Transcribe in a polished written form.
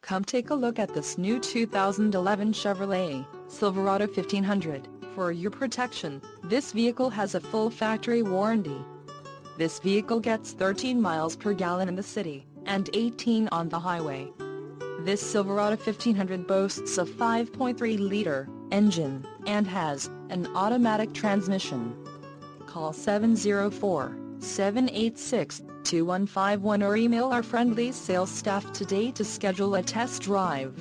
Come take a look at this new 2011 Chevrolet Silverado 1500. For your protection, this vehicle has a full factory warranty. This vehicle gets 13 miles per gallon in the city, and 18 on the highway. This Silverado 1500 boasts a 5.3-liter engine, and has an automatic transmission. Call 704-786-2151 or email our friendly sales staff today to schedule a test drive.